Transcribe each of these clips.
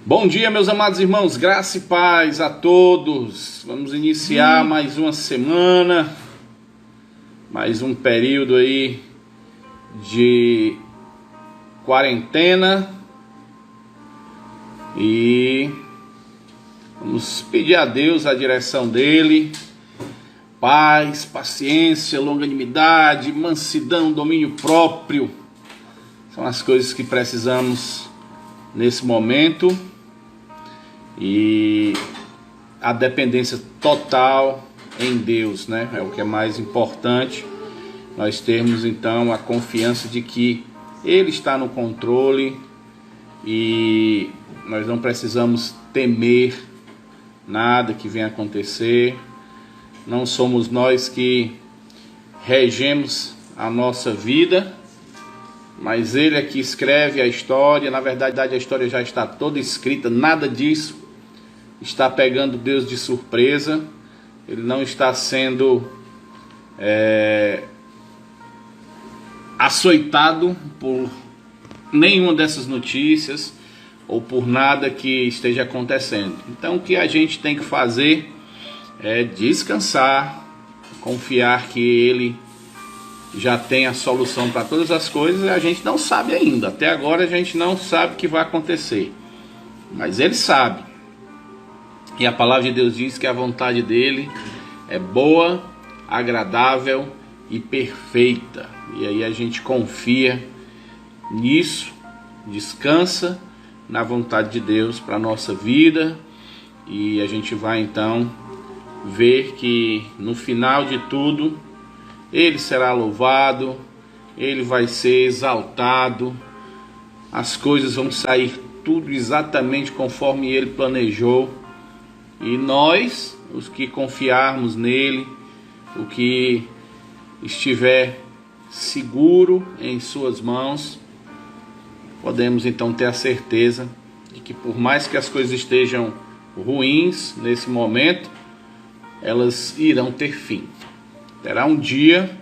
Bom dia, meus amados irmãos, graça e paz a todos. Vamos iniciar mais uma semana, mais um período aí de quarentena e vamos pedir a Deus a direção dele, paz, paciência, longanimidade, mansidão, domínio próprio. São as coisas que precisamos nesse momento. E a dependência total em Deus, né? É o que é mais importante. Nós termos então a confiança de que Ele está no controle e nós não precisamos temer nada que venha acontecer. Não somos nós que regemos a nossa vida, mas Ele é que escreve a história. Na verdade, a história já está toda escrita, nada disso está pegando Deus de surpresa. Ele não está sendo açoitado por nenhuma dessas notícias ou por nada que esteja acontecendo. Então o que a gente tem que fazer é descansar, confiar que Ele já tem a solução para todas as coisas. E a gente não sabe ainda, até agora a gente não sabe o que vai acontecer, mas Ele sabe. E a palavra de Deus diz que a vontade dele é boa, agradável e perfeita. E aí a gente confia nisso, descansa na vontade de Deus para a nossa vida. E a gente vai então ver que no final de tudo Ele será louvado, Ele vai ser exaltado, as coisas vão sair tudo exatamente conforme Ele planejou. E nós, os que confiarmos nele, o que estiver seguro em suas mãos, podemos então ter a certeza de que por mais que as coisas estejam ruins nesse momento, elas irão ter fim. Terá um dia,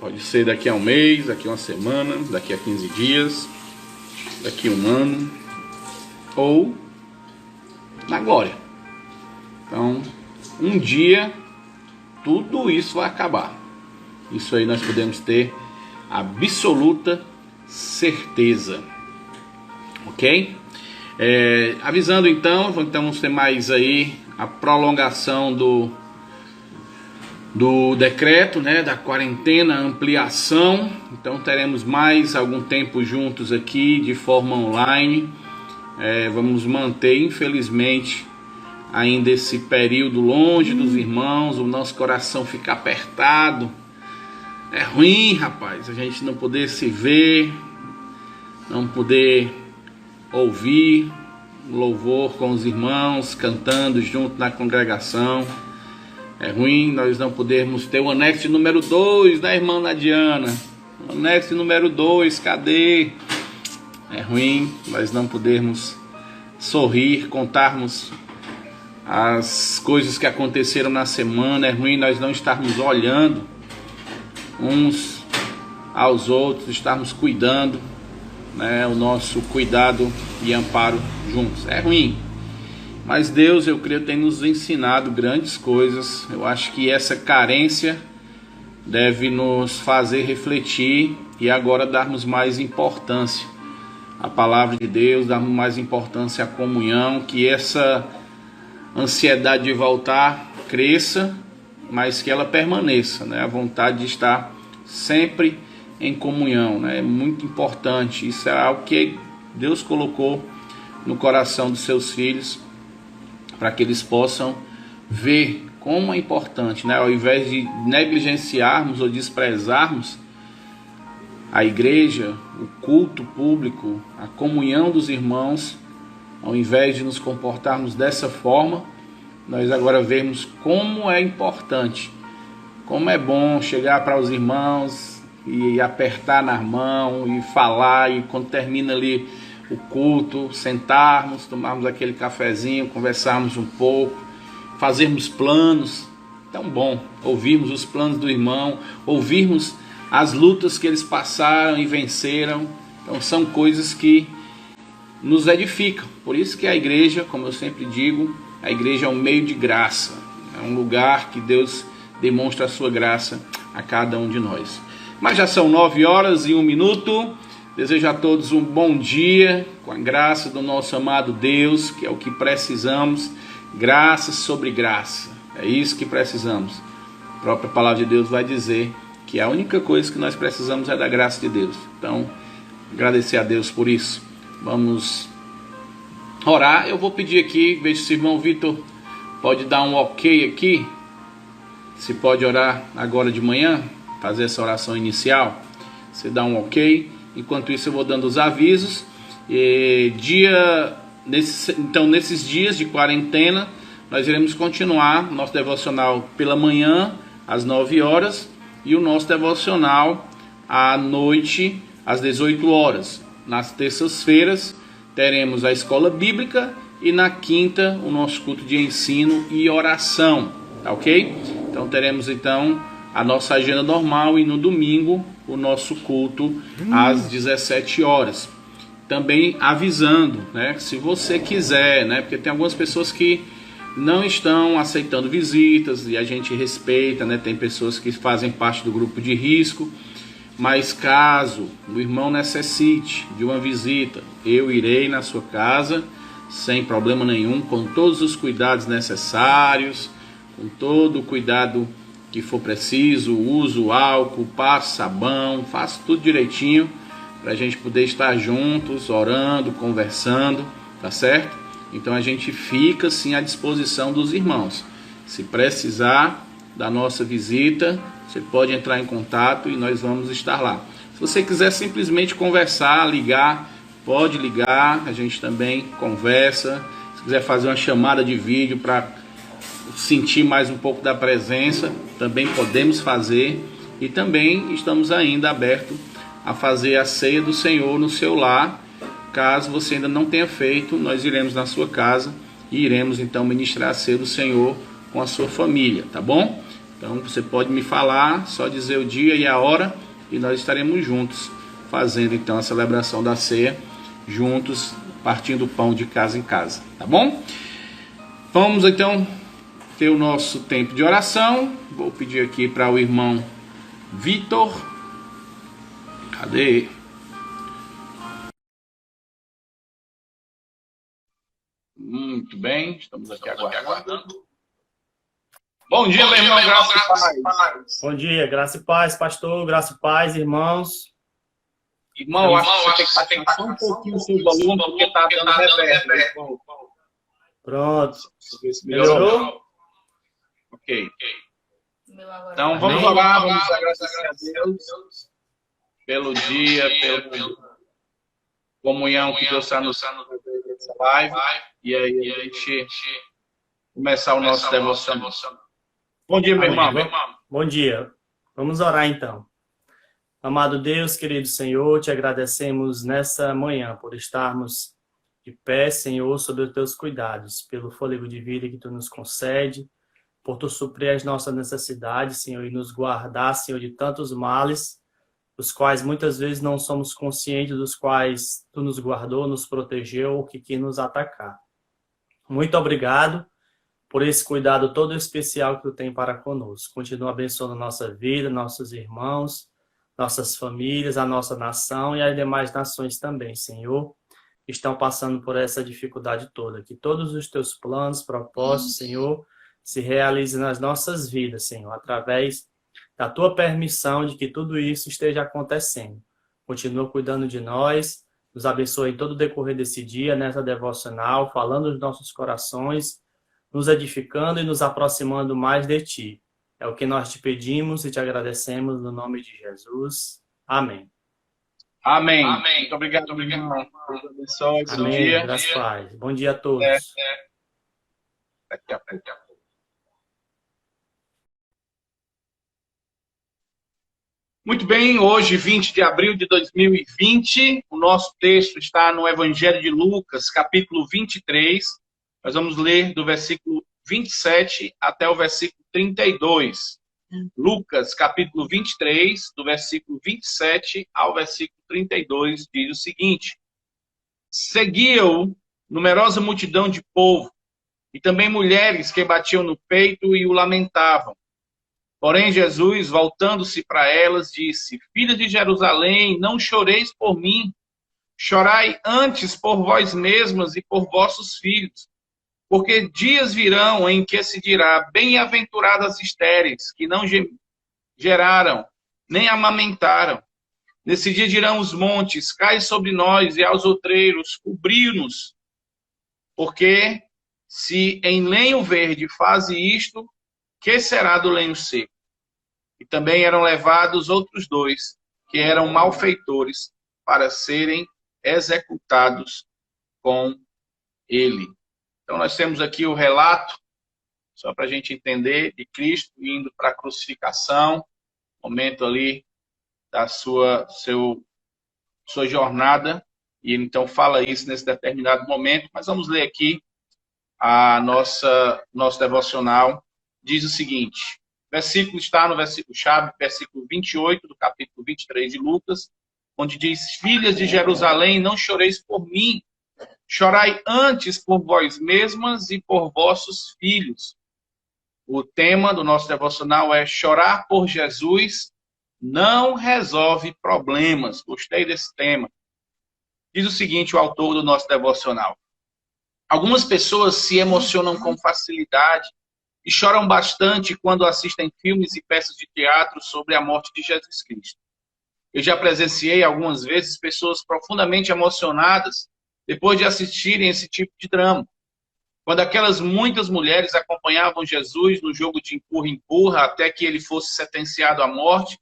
pode ser daqui a um mês, daqui a uma semana, daqui a 15 dias, daqui a um ano, ou na glória. Então, um dia, tudo isso vai acabar. Isso aí nós podemos ter absoluta certeza. Ok? Avisando então, vamos ter mais aí a prolongação do decreto, né, da quarentena, ampliação. Então teremos mais algum tempo juntos aqui de forma online. Vamos manter, infelizmente, ainda esse período longe dos irmãos. O nosso coração fica apertado. É ruim, rapaz, a gente não poder se ver, não poder ouvir louvor com os irmãos cantando junto na congregação. É ruim nós não podermos ter o anexo número 2, né, irmã Nadiana? O anexo número 2, cadê? É ruim nós não podermos sorrir, contarmos as coisas que aconteceram na semana. É ruim nós não estarmos olhando uns aos outros, estarmos cuidando, né, o nosso cuidado e amparo juntos. É ruim, mas Deus, eu creio, tem nos ensinado grandes coisas. Eu acho que essa carência deve nos fazer refletir e agora darmos mais importância à palavra de Deus, darmos mais importância à comunhão, que essa ansiedade de voltar cresça, mas que ela permaneça, né? A vontade de estar sempre em comunhão, né? É muito importante. Isso é algo que Deus colocou no coração dos seus filhos, para que eles possam ver como é importante, né? Ao invés de negligenciarmos ou desprezarmos a igreja, o culto público, a comunhão dos irmãos, ao invés de nos comportarmos dessa forma, nós agora vemos como é importante, como é bom chegar para os irmãos e apertar na mão e falar, e quando termina ali o culto, sentarmos, tomarmos aquele cafezinho, conversarmos um pouco, fazermos planos. Tão bom ouvirmos os planos do irmão, ouvirmos as lutas que eles passaram e venceram. Então são coisas que nos edificam. Por isso que a igreja, como eu sempre digo, a igreja é um meio de graça. É um lugar que Deus demonstra a sua graça a cada um de nós. Mas já são 9h01. Desejo a todos um bom dia, com a graça do nosso amado Deus, que é o que precisamos. Graça sobre graça. É isso que precisamos. A própria palavra de Deus vai dizer que a única coisa que nós precisamos é da graça de Deus. Então, agradecer a Deus por isso. Vamos orar. Eu vou pedir aqui, veja se o irmão Vitor pode dar um ok aqui. Se pode orar agora de manhã, fazer essa oração inicial. Você dá um ok. Enquanto isso eu vou dando os avisos. Então nesses dias de quarentena, nós iremos continuar nosso devocional pela manhã, às 9h, e o nosso devocional à noite, às 18h. Nas terças-feiras teremos a escola bíblica e na quinta o nosso culto de ensino e oração, tá ok? Então teremos então a nossa agenda normal e no domingo o nosso culto às 17h. Também avisando, né, se você quiser, né, porque tem algumas pessoas que não estão aceitando visitas e a gente respeita, né, tem pessoas que fazem parte do grupo de risco, mas caso o irmão necessite de uma visita, eu irei na sua casa sem problema nenhum, com todos os cuidados necessários, com todo o cuidado que for preciso, uso álcool, passo sabão, faço tudo direitinho para a gente poder estar juntos, orando, conversando, tá certo? Então a gente fica sim à disposição dos irmãos. Se precisar da nossa visita, você pode entrar em contato e nós vamos estar lá. Se você quiser simplesmente conversar, ligar, pode ligar, a gente também conversa. Se quiser fazer uma chamada de vídeo para sentir mais um pouco da presença, também podemos fazer. E também estamos ainda abertos a fazer a ceia do Senhor no seu lar. Caso você ainda não tenha feito, nós iremos na sua casa e iremos então ministrar a ceia do Senhor com a sua família, tá bom? Então você pode me falar, só dizer o dia e a hora e nós estaremos juntos fazendo então a celebração da ceia, juntos, partindo o pão de casa em casa, tá bom? Vamos então ter o nosso tempo de oração. Vou pedir aqui para o irmão Vitor. Cadê? Muito bem, estamos aqui aguardando. Bom dia, meu irmão, graça e paz. Bom dia, graça e paz, pastor, graça e paz, irmãos. Irmão, acho que você tem que baixar só um pouquinho o seu volume, porque está dando reverb. Pronto. Melhorou? Ok. Então vamos orar, vamos agradecer a Deus pelo dia, pela comunhão que Deus está nos dando nessa live. E aí a gente começar o nosso devocional. Bom dia, meu irmão. Bom dia. Vamos orar então. Amado Deus, querido Senhor, te agradecemos nessa manhã por estarmos de pé, Senhor, sob os teus cuidados, pelo fôlego de vida que tu nos concede, por tu suprir as nossas necessidades, Senhor, e nos guardar, Senhor, de tantos males, os quais muitas vezes não somos conscientes dos quais tu nos guardou, nos protegeu ou que quis nos atacar. Muito obrigado por esse cuidado todo especial que tu tem para conosco. Continua abençoando a nossa vida, nossos irmãos, nossas famílias, a nossa nação e as demais nações também, Senhor, que estão passando por essa dificuldade toda. Que todos os teus planos, propósitos, Senhor, se realizem nas nossas vidas, Senhor, através da tua permissão de que tudo isso esteja acontecendo. Continua cuidando de nós, nos abençoe em todo o decorrer desse dia, nessa devocional, falando nos nossos corações, nos edificando e nos aproximando mais de ti. É o que nós te pedimos e te agradecemos no nome de Jesus. Amém. Amém. Muito obrigado, irmão. Deus abençoe o seu dia. Graças a Pai. Bom dia a todos. Daqui a pouco. Muito bem, hoje, 20 de abril de 2020, o nosso texto está no Evangelho de Lucas, capítulo 23. Nós vamos ler do versículo 27 até o versículo 32. Lucas, capítulo 23, do versículo 27 ao versículo 32, diz o seguinte: Seguia-o numerosa multidão de povo, e também mulheres que batiam no peito e o lamentavam. Porém, Jesus, voltando-se para elas, disse: Filhas de Jerusalém, não choreis por mim, chorai antes por vós mesmas e por vossos filhos. Porque dias virão em que se dirá: Bem-aventuradas estéreis, que não geraram, nem amamentaram. Nesse dia dirão os montes: Cai sobre nós, e aos outreiros: Cobri-nos. Porque se em lenho verde faze isto, que será do lenho seco? E também eram levados outros dois, que eram malfeitores, para serem executados com ele. Então nós temos aqui o relato, só para a gente entender, de Cristo indo para a crucificação, momento ali da sua jornada, e ele então fala isso nesse determinado momento. Mas vamos ler aqui a nosso devocional. Diz o seguinte, versículo está no versículo-chave, versículo 28 do capítulo 23 de Lucas, onde diz: Filhas de Jerusalém, não choreis por mim, chorai antes por vós mesmas e por vossos filhos. O tema do nosso devocional é: chorar por Jesus não resolve problemas. Gostei desse tema. Diz o seguinte, o autor do nosso devocional: algumas pessoas se emocionam com facilidade e choram bastante quando assistem filmes e peças de teatro sobre a morte de Jesus Cristo. Eu já presenciei algumas vezes pessoas profundamente emocionadas depois de assistirem esse tipo de drama. Quando aquelas muitas mulheres acompanhavam Jesus no jogo de empurra-empurra até que ele fosse sentenciado à morte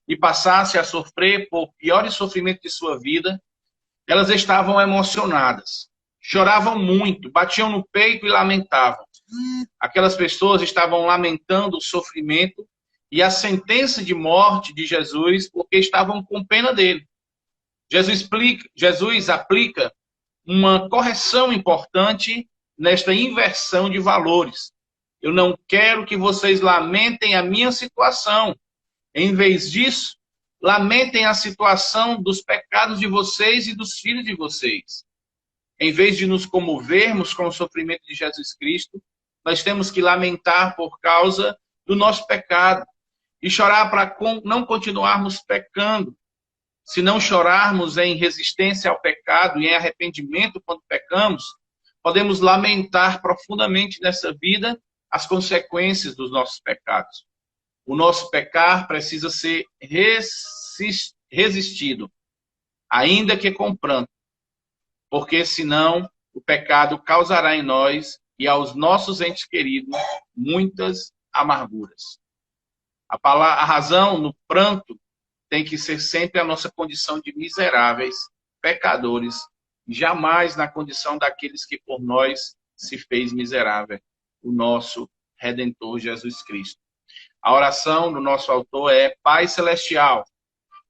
e passasse a sofrer por piores sofrimentos de sua vida, elas estavam emocionadas. Choravam muito, batiam no peito e lamentavam. Aquelas pessoas estavam lamentando o sofrimento e a sentença de morte de Jesus porque estavam com pena dele. Jesus aplica uma correção importante nesta inversão de valores. Eu não quero que vocês lamentem a minha situação. Em vez disso, lamentem a situação dos pecados de vocês e dos filhos de vocês. Em vez de nos comovermos com o sofrimento de Jesus Cristo, nós temos que lamentar por causa do nosso pecado e chorar para não continuarmos pecando. Se não chorarmos em resistência ao pecado e em arrependimento quando pecamos, podemos lamentar profundamente nessa vida as consequências dos nossos pecados. O nosso pecar precisa ser resistido, ainda que com pranto, porque senão o pecado causará em nós e aos nossos entes queridos muitas amarguras. A razão no pranto tem que ser sempre a nossa condição de miseráveis, pecadores, jamais na condição daqueles que por nós se fez miserável, o nosso Redentor Jesus Cristo. A oração do nosso autor é: Pai Celestial,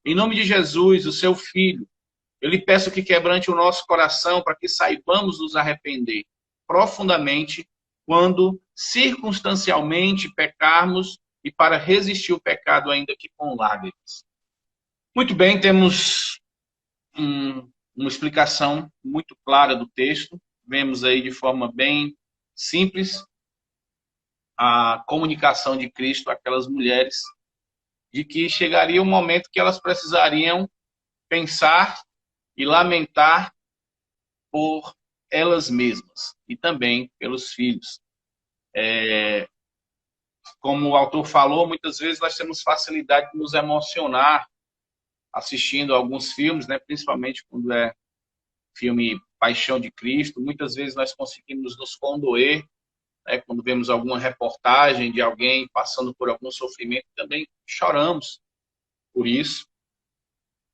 em nome de Jesus, o seu Filho, eu lhe peço que quebrante o nosso coração para que saibamos nos arrepender profundamente quando circunstancialmente pecarmos e para resistir o pecado ainda que com lágrimas. Muito bem, temos uma explicação muito clara do texto. Vemos aí de forma bem simples a comunicação de Cristo àquelas mulheres, de que chegaria um momento que elas precisariam pensar e lamentar por elas mesmas e também pelos filhos. Como o autor falou, muitas vezes nós temos facilidade de nos emocionar assistindo alguns filmes, né? Principalmente quando é filme Paixão de Cristo. Muitas vezes nós conseguimos nos condoer, né? Quando vemos alguma reportagem de alguém passando por algum sofrimento, também choramos por isso.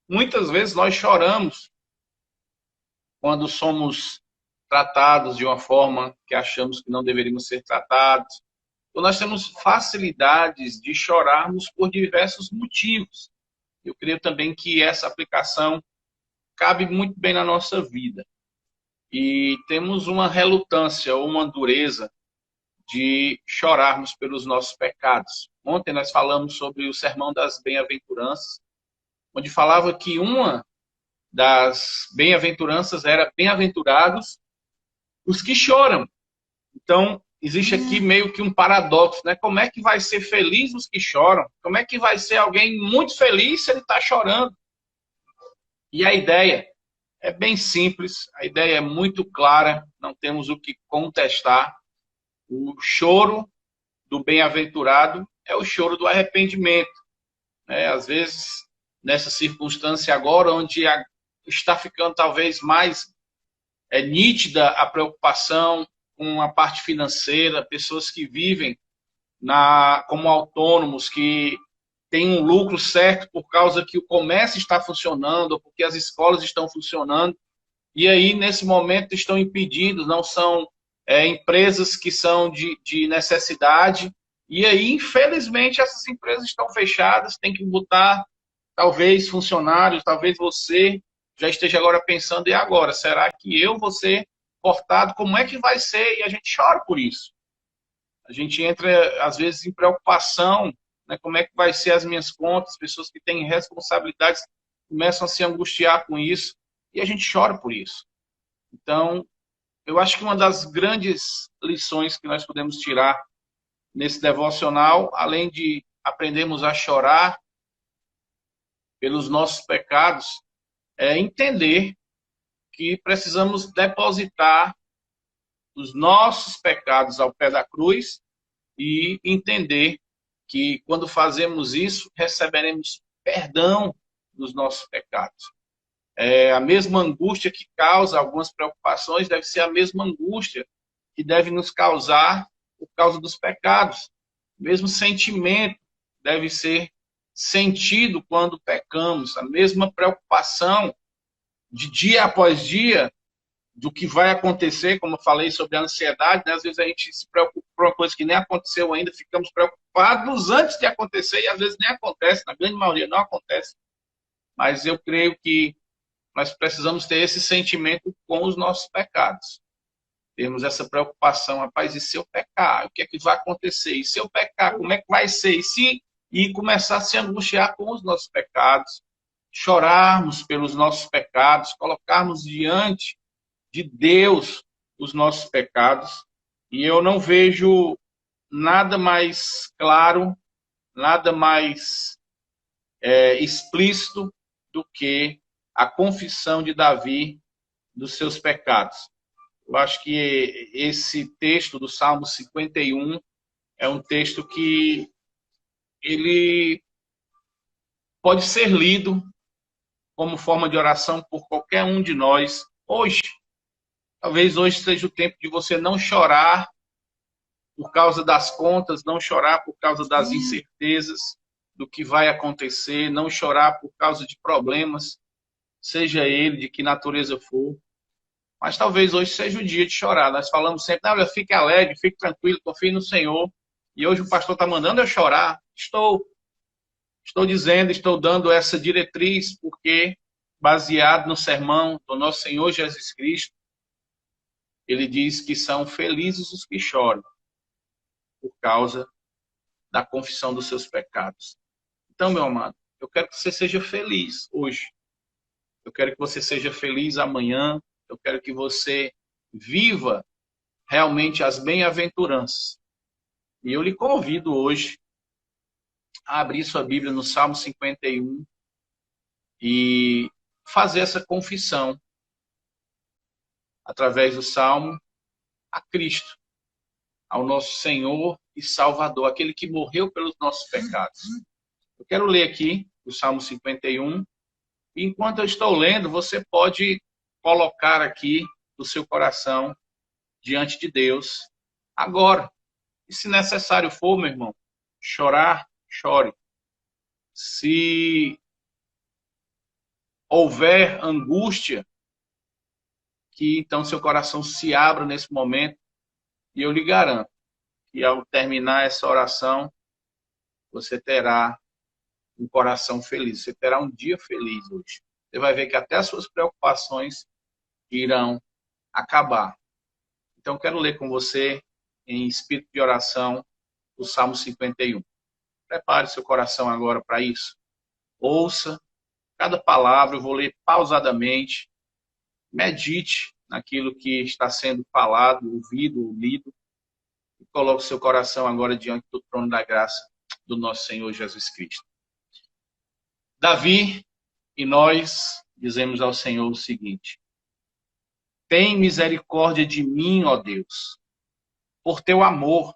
Muitas vezes nós choramos quando somos tratados de uma forma que achamos que não deveríamos ser tratados. Então, nós temos facilidades de chorarmos por diversos motivos. Eu creio também que essa aplicação cabe muito bem na nossa vida. E temos uma relutância ou uma dureza de chorarmos pelos nossos pecados. Ontem nós falamos sobre o Sermão das Bem-aventuranças, onde falava que uma das bem-aventuranças era bem-aventurados os que choram. Então, existe aqui meio que um paradoxo, né? Como é que vai ser feliz os que choram? Como é que vai ser alguém muito feliz se ele está chorando? E a ideia é bem simples, a ideia é muito clara, não temos o que contestar. O choro do bem-aventurado é o choro do arrependimento, né? Às vezes, nessa circunstância agora, onde está ficando talvez mais nítida a preocupação com a parte financeira, pessoas que vivem como autônomos, que têm um lucro certo por causa que o comércio está funcionando, ou porque as escolas estão funcionando, e aí, nesse momento, estão impedidos, não são empresas que são de necessidade, e aí, infelizmente, essas empresas estão fechadas, tem que botar, talvez, funcionários, talvez você já esteja agora pensando, e agora? Será que eu vou ser cortado? Como é que vai ser? E a gente chora por isso. A gente entra, às vezes, em preocupação, né? Como é que vai ser as minhas contas? Pessoas que têm responsabilidades começam a se angustiar com isso, e a gente chora por isso. Então, eu acho que uma das grandes lições que nós podemos tirar nesse devocional, além de aprendermos a chorar pelos nossos pecados, é entender que precisamos depositar os nossos pecados ao pé da cruz e entender que quando fazemos isso, receberemos perdão dos nossos pecados. A mesma angústia que causa algumas preocupações deve ser a mesma angústia que deve nos causar por causa dos pecados. O mesmo sentimento deve ser sentido quando pecamos. A mesma preocupação de dia após dia do que vai acontecer, como eu falei sobre a ansiedade, né? Às vezes a gente se preocupa por uma coisa que nem aconteceu ainda, ficamos preocupados antes de acontecer e às vezes nem acontece, na grande maioria não acontece. Mas eu creio que nós precisamos ter esse sentimento com os nossos pecados. Temos essa preocupação, rapaz, e se eu pecar? O que é que vai acontecer? E se eu pecar, como é que vai ser? E começar a se angustiar com os nossos pecados, chorarmos pelos nossos pecados, colocarmos diante de Deus os nossos pecados. E eu não vejo nada mais claro, nada mais explícito do que a confissão de Davi dos seus pecados. Eu acho que esse texto do Salmo 51 é um texto que ele pode ser lido como forma de oração por qualquer um de nós hoje. Talvez hoje seja o tempo de você não chorar por causa das contas, não chorar por causa das incertezas do que vai acontecer, não chorar por causa de problemas, seja ele de que natureza for. Mas talvez hoje seja o dia de chorar. Nós falamos sempre, olha, fique alegre, fique tranquilo, confie no Senhor. E hoje o pastor está mandando eu chorar. Estou dizendo, estou dando essa diretriz, porque baseado no sermão do nosso Senhor Jesus Cristo, ele diz que são felizes os que choram por causa da confissão dos seus pecados. Então, meu amado, eu quero que você seja feliz hoje. Eu quero que você seja feliz amanhã. Eu quero que você viva realmente as bem-aventuranças. E eu lhe convido hoje a abrir sua Bíblia no Salmo 51 e fazer essa confissão através do Salmo a Cristo, ao nosso Senhor e Salvador, aquele que morreu pelos nossos pecados. Eu quero ler aqui o Salmo 51 e enquanto eu estou lendo, você pode colocar aqui o seu coração diante de Deus agora. E se necessário for, meu irmão, chorar, chore. Se houver angústia, que então seu coração se abra nesse momento. E eu lhe garanto que ao terminar essa oração, você terá um coração feliz. Você terá um dia feliz hoje. Você vai ver que até as suas preocupações irão acabar. Então, quero ler com você, em espírito de oração, o Salmo 51. Prepare seu coração agora para isso. Ouça cada palavra, eu vou ler pausadamente. Medite naquilo que está sendo falado, ouvido, lido. E coloque seu coração agora diante do trono da graça do nosso Senhor Jesus Cristo. Davi e nós dizemos ao Senhor o seguinte: tem misericórdia de mim, ó Deus, por teu amor,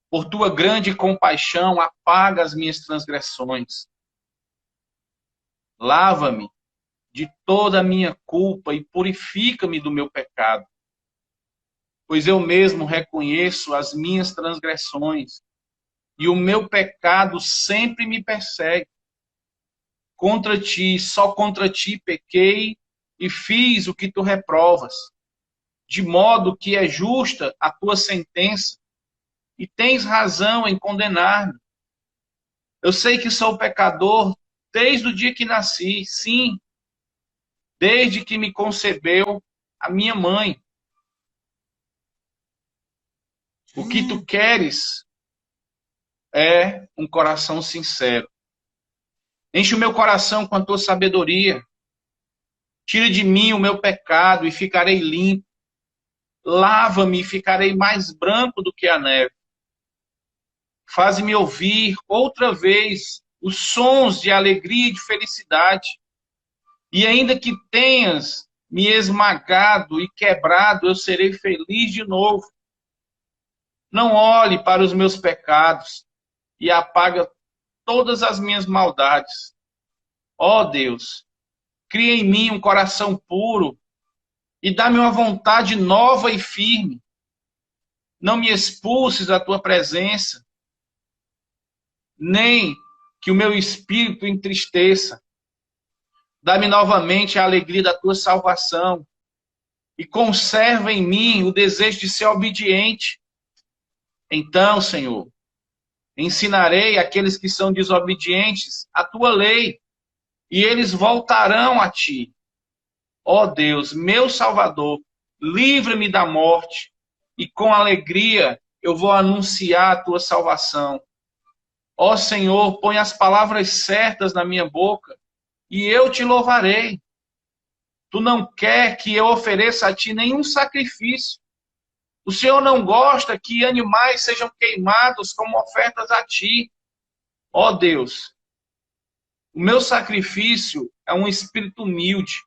por tua grande compaixão, apaga as minhas transgressões. Lava-me de toda a minha culpa e purifica-me do meu pecado. Pois eu mesmo reconheço as minhas transgressões e o meu pecado sempre me persegue. Contra ti, só contra ti pequei e fiz o que tu reprovas, de modo que é justa a tua sentença e tens razão em condenar-me. Eu sei que sou pecador desde o dia que nasci, sim, desde que me concebeu a minha mãe. O que tu queres é um coração sincero. Enche o meu coração com a tua sabedoria. Tira de mim o meu pecado e ficarei limpo. Lava-me e ficarei mais branco do que a neve. Faz-me ouvir outra vez os sons de alegria e de felicidade. E ainda que tenhas me esmagado e quebrado, eu serei feliz de novo. Não olhe para os meus pecados e apaga todas as minhas maldades. Ó Deus, cria em mim um coração puro e dá-me uma vontade nova e firme. Não me expulses da tua presença, nem que o meu espírito entristeça. Dá-me novamente a alegria da tua salvação e conserva em mim o desejo de ser obediente. Então, Senhor, ensinarei àqueles que são desobedientes a tua lei, e eles voltarão a ti. Ó Deus, meu Salvador, livra-me da morte, e com alegria eu vou anunciar a tua salvação. Ó Senhor, põe as palavras certas na minha boca, e eu te louvarei. Tu não quer que eu ofereça a ti nenhum sacrifício. O Senhor não gosta que animais sejam queimados como ofertas a ti. Ó Deus, o meu sacrifício é um espírito humilde.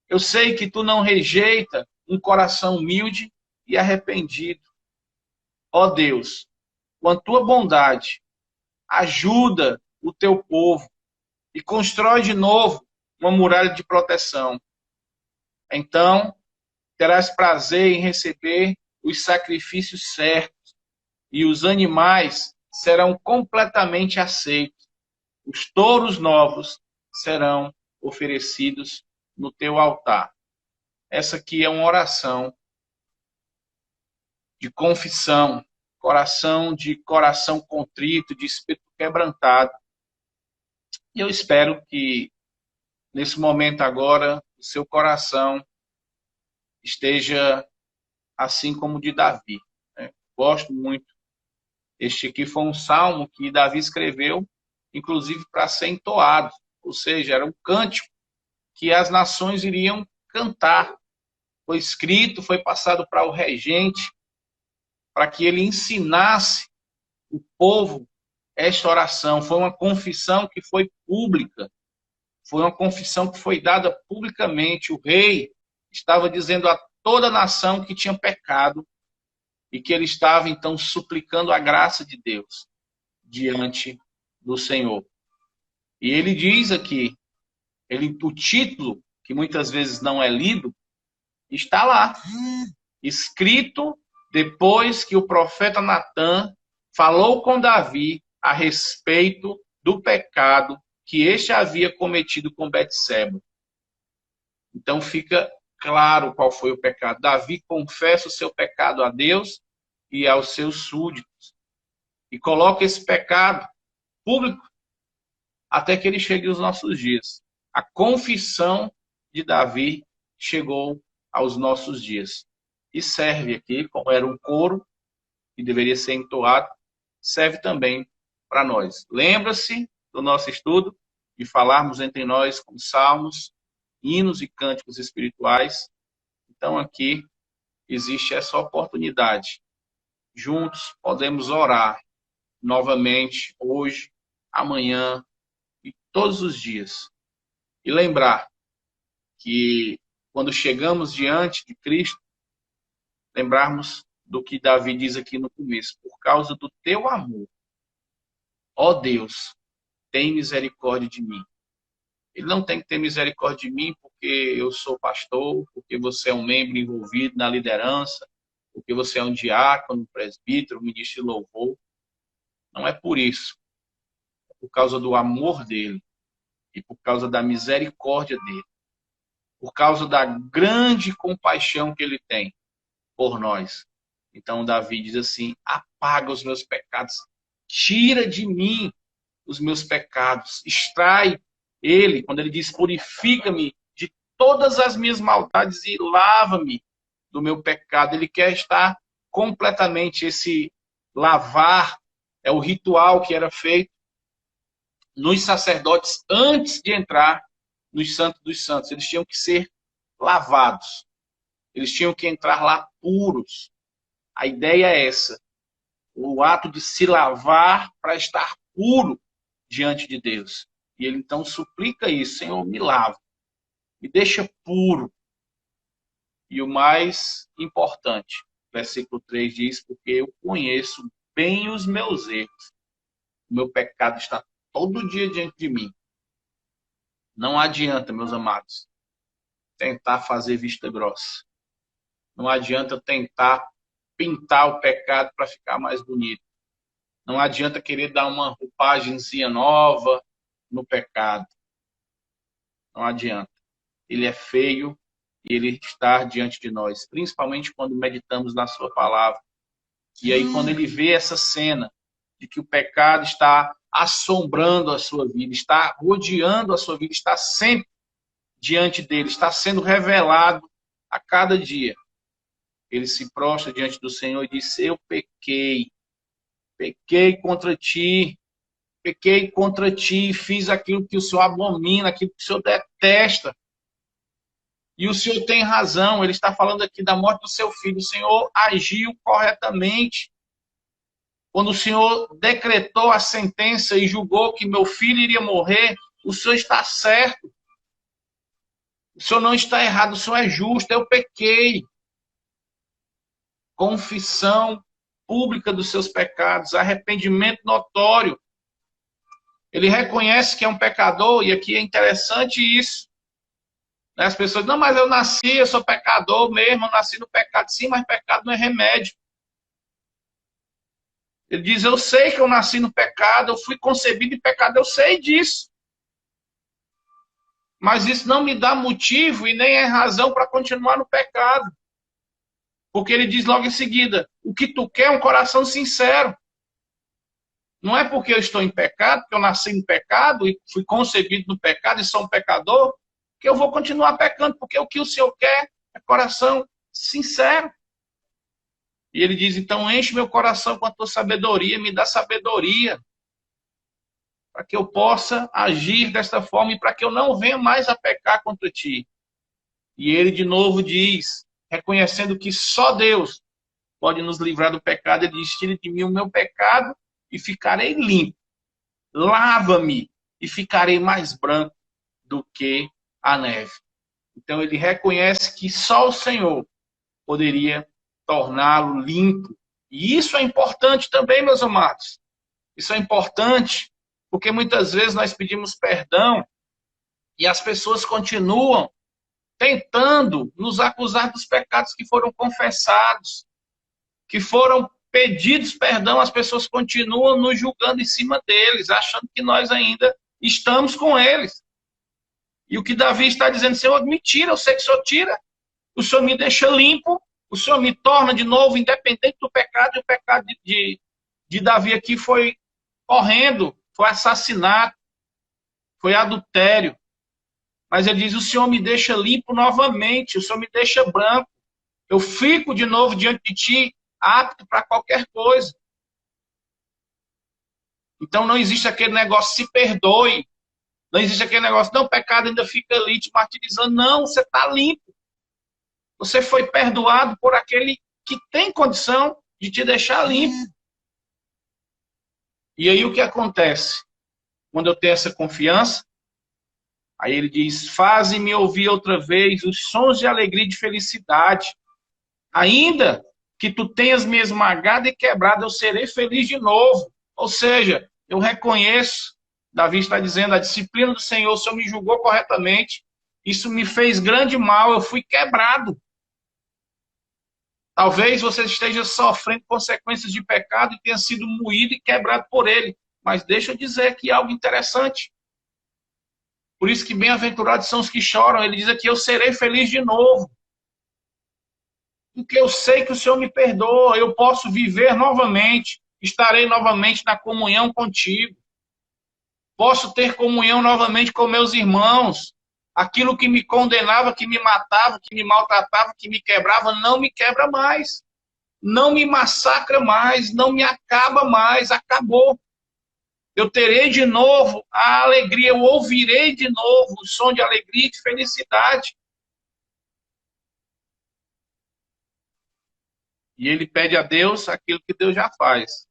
Eu sei que tu não rejeita um coração humilde e arrependido. Ó Deus, com a tua bondade, ajuda o teu povo e constrói de novo uma muralha de proteção. Então, terás prazer em receber os sacrifícios certos e os animais serão completamente aceitos. Os touros novos serão oferecidos no teu altar. Essa aqui é uma oração de confissão, coração contrito, de espírito quebrantado. E eu espero que nesse momento agora o seu coração esteja assim como o de Davi, né? Gosto muito. Este aqui foi um salmo que Davi escreveu, inclusive para ser entoado, ou seja, era um cântico que as nações iriam cantar. Foi escrito, foi passado para o regente, para que ele ensinasse o povo esta oração. Foi uma confissão que foi pública, foi uma confissão que foi dada publicamente. O rei estava dizendo a toda a nação que tinha pecado e que ele estava, então, suplicando a graça de Deus diante do Senhor. E ele diz aqui, o título, que muitas vezes não é lido, está lá, escrito depois que o profeta Natã falou com Davi a respeito do pecado que este havia cometido com Betseba. Então fica claro qual foi o pecado. Davi confessa o seu pecado a Deus e aos seus súditos. E coloca esse pecado público até que ele chegue aos nossos dias. A confissão de Davi chegou aos nossos dias. E serve aqui, como era um coro que deveria ser entoado, serve também para nós. Lembra-se do nosso estudo? de falarmos entre nós com salmos, hinos e cânticos espirituais. Então aqui existe essa oportunidade. Juntos podemos orar novamente, hoje, amanhã e todos os dias. E lembrar que quando chegamos diante de Cristo, lembrarmos do que Davi diz aqui no começo: por causa do teu amor, ó Deus, tem misericórdia de mim. Ele não tem que ter misericórdia de mim porque eu sou pastor, porque você é um membro envolvido na liderança, porque você é um diácono, um presbítero, um ministro de louvor. Não é por isso. É por causa do amor dele e por causa da misericórdia dele. Por causa da grande compaixão que ele tem por nós. Então Davi diz assim: apaga os meus pecados, tira de mim os meus pecados, extrai ele, quando ele diz purifica-me de todas as minhas maldades e lava-me do meu pecado. Ele quer estar completamente, esse lavar é o ritual que era feito nos sacerdotes antes de entrar nos Santos dos Santos. Eles tinham que ser lavados. Eles tinham que entrar lá puros. A ideia é essa. O ato de se lavar para estar puro diante de Deus. E ele então suplica isso: Senhor, me lava, me deixa puro. E o mais importante, versículo 3 diz: porque eu conheço bem os meus erros. O meu pecado está todo dia diante de mim. Não adianta, meus amados, tentar fazer vista grossa. Não adianta tentar pintar o pecado para ficar mais bonito. Não adianta querer dar uma roupagemzinha nova no pecado. Não adianta. Ele é feio e ele está diante de nós, principalmente quando meditamos na sua palavra. E aí quando ele vê essa cena de que o pecado está assombrando a sua vida, está rodeando a sua vida, está sempre diante dele, está sendo revelado a cada dia. Ele se prostra diante do Senhor e diz: eu pequei contra ti, fiz aquilo que o Senhor abomina, aquilo que o Senhor detesta. E o Senhor tem razão, ele está falando aqui da morte do seu filho. O Senhor agiu corretamente. Quando o Senhor decretou a sentença e julgou que meu filho iria morrer, o Senhor está certo. O Senhor não está errado, o Senhor é justo. Eu pequei. Confissão pública dos seus pecados, arrependimento notório. Ele reconhece que é um pecador, e aqui é interessante isso. As pessoas, não, mas eu nasci, eu sou pecador mesmo, eu nasci no pecado. Sim, mas pecado não é remédio. Ele diz: eu sei que eu nasci no pecado, eu fui concebido em pecado, eu sei disso. Mas isso não me dá motivo e nem é razão para continuar no pecado. Porque ele diz logo em seguida: o que tu quer é um coração sincero. Não é porque eu estou em pecado, porque eu nasci em pecado e fui concebido no pecado e sou um pecador, que eu vou continuar pecando, porque o que o Senhor quer é coração sincero. E ele diz: então enche meu coração com a tua sabedoria, me dá sabedoria, para que eu possa agir desta forma e para que eu não venha mais a pecar contra ti. E ele de novo diz, reconhecendo que só Deus pode nos livrar do pecado, ele diz: tire de mim o meu pecado e ficarei limpo. Lava-me e ficarei mais branco do que a neve. Então ele reconhece que só o Senhor poderia torná-lo limpo. E isso é importante também, meus amados. Isso é importante porque muitas vezes nós pedimos perdão e as pessoas continuam tentando nos acusar dos pecados que foram confessados, que foram pedidos perdão. As pessoas continuam nos julgando em cima deles, achando que nós ainda estamos com eles. E o que Davi está dizendo: Senhor, me tira, eu sei que o Senhor tira. O Senhor me deixa limpo, o Senhor me torna de novo independente do pecado. E o pecado de Davi aqui foi horrendo, foi assassinato, foi adultério. Mas ele diz: o Senhor me deixa limpo novamente, o Senhor me deixa branco. Eu fico de novo diante de ti, apto para qualquer coisa. Então não existe aquele negócio: se perdoe. Não existe aquele negócio, não, o pecado ainda fica ali te martirizando. Não, você está limpo. Você foi perdoado por aquele que tem condição de te deixar limpo. E aí o que acontece? Quando eu tenho essa confiança, aí ele diz, faze-me ouvir outra vez os sons de alegria e de felicidade. Ainda que tu tenhas me esmagado e quebrado, eu serei feliz de novo. Ou seja, eu reconheço, Davi está dizendo, a disciplina do Senhor, o Senhor me julgou corretamente, isso me fez grande mal, eu fui quebrado. Talvez você esteja sofrendo consequências de pecado e tenha sido moído e quebrado por ele. Mas deixa eu dizer aqui algo interessante. Por isso que bem-aventurados são os que choram. Ele diz aqui, eu serei feliz de novo. Porque eu sei que o Senhor me perdoa, eu posso viver novamente, estarei novamente na comunhão contigo. Posso ter comunhão novamente com meus irmãos. Aquilo que me condenava, que me matava, que me maltratava, que me quebrava, não me quebra mais. Não me massacra mais, não me acaba mais, acabou. Eu terei de novo a alegria, eu ouvirei de novo o som de alegria e de felicidade. E ele pede a Deus aquilo que Deus já faz.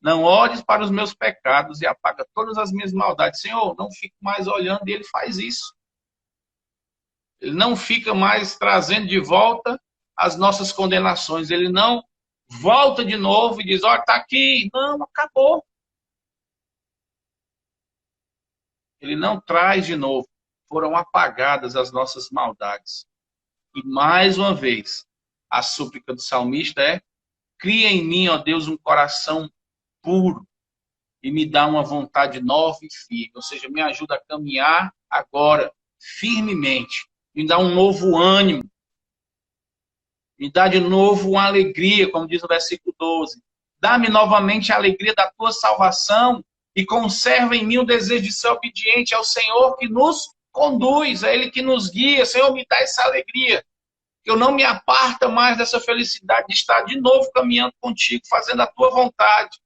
Não olhes para os meus pecados e apaga todas as minhas maldades. Senhor, não fique mais olhando, e ele faz isso. Ele não fica mais trazendo de volta as nossas condenações. Ele não volta de novo e diz, olha, está aqui. Não, acabou. Ele não traz de novo. Foram apagadas as nossas maldades. E mais uma vez, a súplica do salmista é, cria em mim, ó Deus, um coração puro e me dá uma vontade nova e firme. Ou seja, me ajuda a caminhar agora firmemente. Me dá um novo ânimo. Me dá de novo uma alegria, como diz no versículo 12. Dá-me novamente a alegria da tua salvação e conserva em mim o desejo de ser obediente ao Senhor que nos conduz, é Ele que nos guia. Senhor, me dá essa alegria. Que eu não me aparta mais dessa felicidade de estar de novo caminhando contigo, fazendo a tua vontade.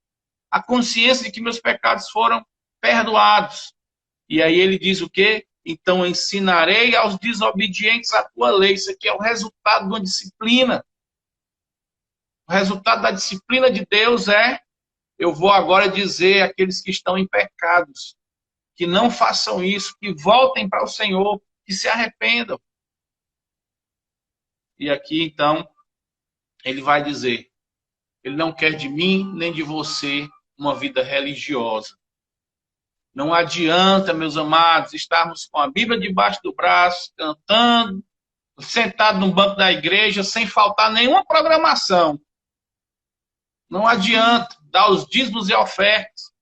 A consciência de que meus pecados foram perdoados. E aí ele diz o quê? Então ensinarei aos desobedientes a tua lei. Isso aqui é o resultado de uma disciplina. O resultado da disciplina de Deus é, eu vou agora dizer àqueles que estão em pecados, que não façam isso, que voltem para o Senhor, que se arrependam. E aqui, então, ele vai dizer, ele não quer de mim, nem de você, uma vida religiosa. Não adianta, meus amados, estarmos com a Bíblia debaixo do braço, cantando, sentado no banco da igreja, sem faltar nenhuma programação. Não adianta dar os dízimos e ofertas.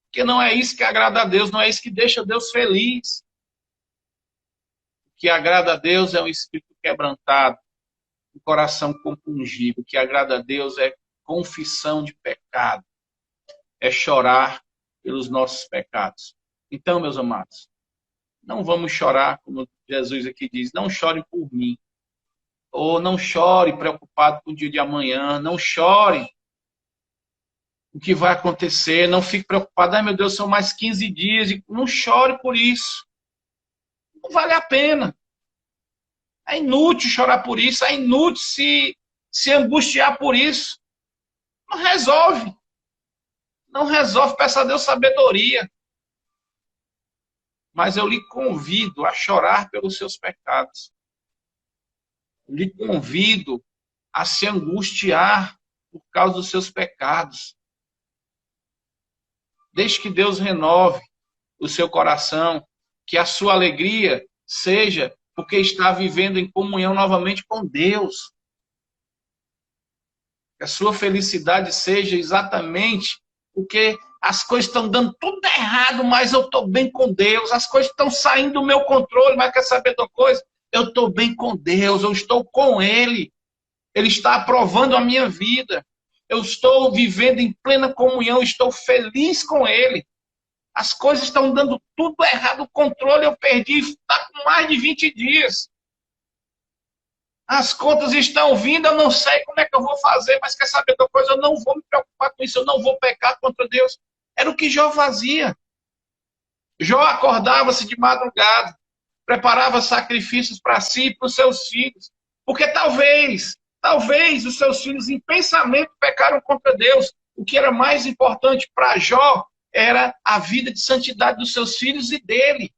Porque não é isso que agrada a Deus, não é isso que deixa Deus feliz. O que agrada a Deus é um espírito quebrantado, um coração compungido. O que agrada a Deus é confissão de pecado, é chorar pelos nossos pecados. Então, meus amados, não vamos chorar, como Jesus aqui diz, não chore por mim. Ou não chore preocupado com o dia de amanhã, não chore o que vai acontecer, não fique preocupado, ai meu Deus, são mais 15 dias, não chore por isso. Não vale a pena. É inútil chorar por isso, é inútil se angustiar por isso. Não resolve. Não resolve, peça a Deus sabedoria. Mas eu lhe convido a chorar pelos seus pecados. Eu lhe convido a se angustiar por causa dos seus pecados. Deixe que Deus renove o seu coração, que a sua alegria seja porque está vivendo em comunhão novamente com Deus. Que a sua felicidade seja exatamente porque as coisas estão dando tudo errado, mas eu estou bem com Deus. As coisas estão saindo do meu controle, mas quer saber de uma coisa? Eu estou bem com Deus, eu estou com Ele. Ele está aprovando a minha vida. Eu estou vivendo em plena comunhão, estou feliz com Ele. As coisas estão dando tudo errado, o controle eu perdi, está com mais de 20 dias. As contas estão vindo, eu não sei como é que eu vou fazer, mas quer saber de uma coisa? Eu não vou me preocupar com isso, eu não vou pecar contra Deus. Era o que Jó fazia. Jó acordava-se de madrugada, preparava sacrifícios para si e para os seus filhos, porque talvez os seus filhos em pensamento pecaram contra Deus. O que era mais importante para Jó era a vida de santidade dos seus filhos e dele.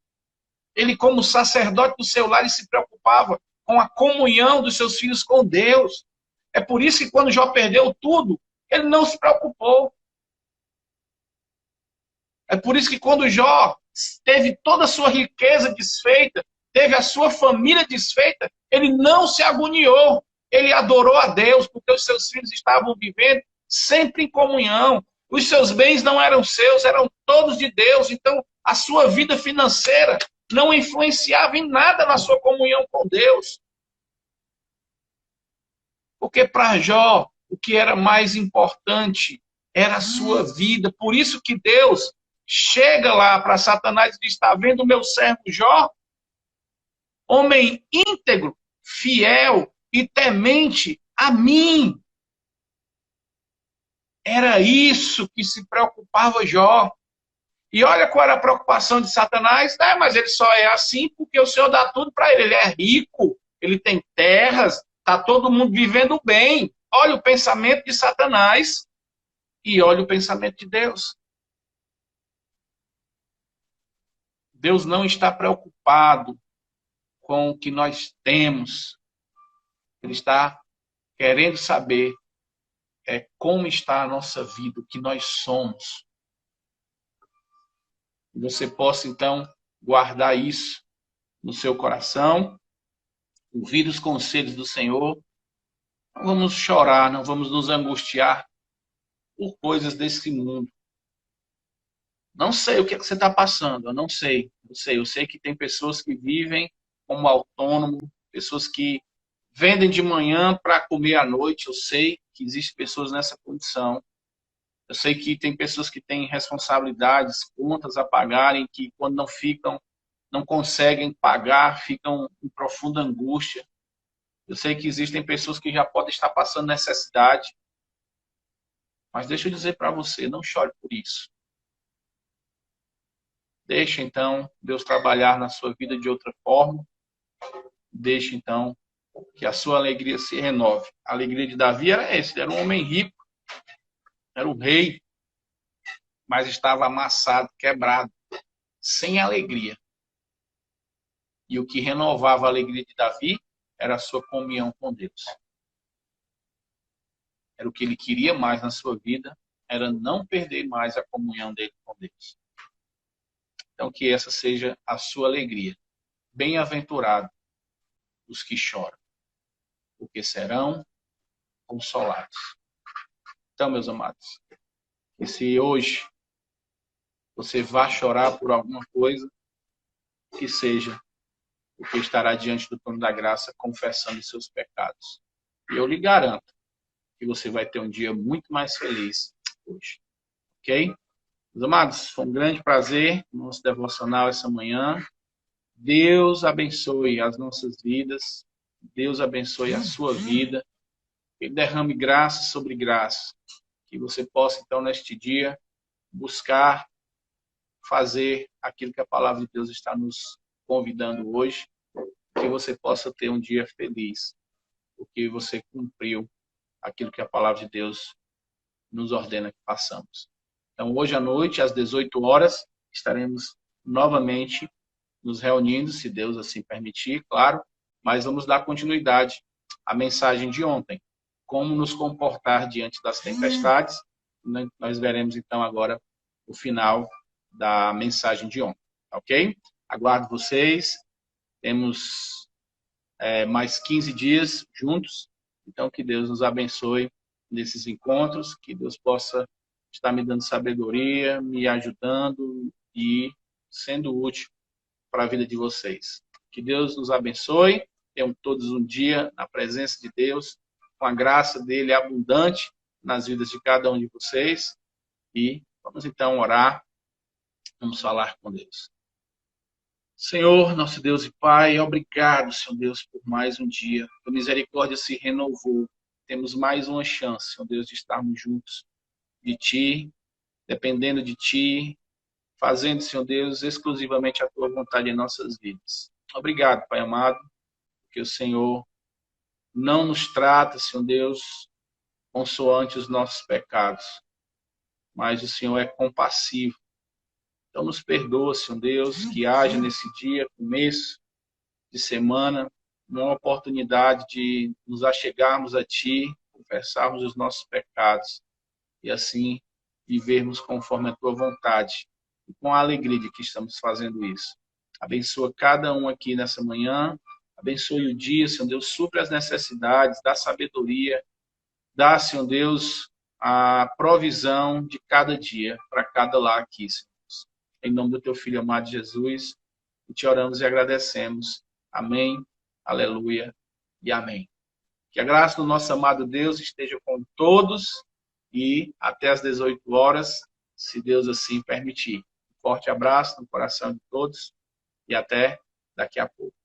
Ele, como sacerdote do seu lar, ele se preocupava com a comunhão dos seus filhos com Deus. É por isso que quando Jó perdeu tudo, ele não se preocupou. É por isso que quando Jó teve toda a sua riqueza desfeita, teve a sua família desfeita, ele não se agoniou. Ele adorou a Deus, porque os seus filhos estavam vivendo sempre em comunhão. Os seus bens não eram seus, eram todos de Deus. Então, a sua vida financeira não influenciava em nada na sua comunhão com Deus. Porque para Jó, o que era mais importante era a sua vida. Por isso que Deus chega lá para Satanás e diz: está vendo o meu servo Jó? Homem íntegro, fiel e temente a mim. Era isso que se preocupava Jó. E olha qual era a preocupação de Satanás. Mas ele só é assim porque o Senhor dá tudo para ele. Ele é rico, ele tem terras, está todo mundo vivendo bem. Olha o pensamento de Satanás e olha o pensamento de Deus. Deus não está preocupado com o que nós temos. Ele está querendo saber como está a nossa vida, o que nós somos. E você possa, então, guardar isso no seu coração, ouvir os conselhos do Senhor. Não vamos chorar, não vamos nos angustiar por coisas desse mundo. Não sei o que você está passando, eu não sei. Eu sei que tem pessoas que vivem como autônomo, pessoas que vendem de manhã para comer à noite. Eu sei que existem pessoas nessa condição. Eu sei que tem pessoas que têm responsabilidades, contas a pagarem, que quando não conseguem pagar, ficam em profunda angústia. Eu sei que existem pessoas que já podem estar passando necessidade. Mas deixa eu dizer para você, não chore por isso. Deixa, então, Deus trabalhar na sua vida de outra forma. Deixa, então, que a sua alegria se renove. A alegria de Davi era essa. Ele era um homem rico. Era o rei. Mas estava amassado, quebrado. Sem alegria. E o que renovava a alegria de Davi era a sua comunhão com Deus. Era o que ele queria mais na sua vida. Era não perder mais a comunhão dele com Deus. Então, que essa seja a sua alegria. Bem-aventurado os que choram, porque serão consolados. Então, meus amados, que se hoje você vá chorar por alguma coisa, que seja porque estará diante do trono da graça confessando os seus pecados. E eu lhe garanto que você vai ter um dia muito mais feliz hoje. Ok? Meus amados, foi um grande prazer no nosso devocional essa manhã. Deus abençoe as nossas vidas. Deus abençoe a sua vida. Ele derrame graça sobre graça. Que você possa, então, neste dia, buscar fazer aquilo que a palavra de Deus está nos convidando hoje. Que você possa ter um dia feliz. Porque você cumpriu aquilo que a palavra de Deus nos ordena que façamos. Então, hoje à noite, às 18 horas, estaremos novamente nos reunindo, se Deus assim permitir, claro, mas vamos dar continuidade à mensagem de ontem. Como nos comportar diante das tempestades. Nós veremos, então, agora o final da mensagem de ontem. Ok? Aguardo vocês. Temos mais 15 dias juntos. Então, que Deus nos abençoe nesses encontros. Que Deus possa estar me dando sabedoria, me ajudando e sendo útil para a vida de vocês. Que Deus nos abençoe. Tenham todos um dia na presença de Deus, com a graça dele abundante nas vidas de cada um de vocês. E vamos então orar, vamos falar com Deus. Senhor, nosso Deus e Pai, obrigado, Senhor Deus, por mais um dia. A misericórdia se renovou. Temos mais uma chance, Senhor Deus, de estarmos juntos de Ti, dependendo de Ti, fazendo, Senhor Deus, exclusivamente a Tua vontade em nossas vidas. Obrigado, Pai amado, porque o Senhor não nos trata, Senhor Deus, consoante os nossos pecados, mas o Senhor é compassivo. Então nos perdoa, Senhor Deus, que haja nesse dia, começo de semana, uma oportunidade de nos achegarmos a Ti, confessarmos os nossos pecados e assim vivermos conforme a Tua vontade e com a alegria de que estamos fazendo isso. Abençoa cada um aqui nessa manhã, abençoe o dia, Senhor Deus, supre as necessidades, dá sabedoria, dá, Senhor Deus, a provisão de cada dia para cada lar aqui, Senhor Deus. Em nome do Teu Filho amado Jesus, te oramos e agradecemos. Amém, aleluia e amém. Que a graça do nosso amado Deus esteja com todos e até às 18 horas, se Deus assim permitir. Um forte abraço no coração de todos e até daqui a pouco.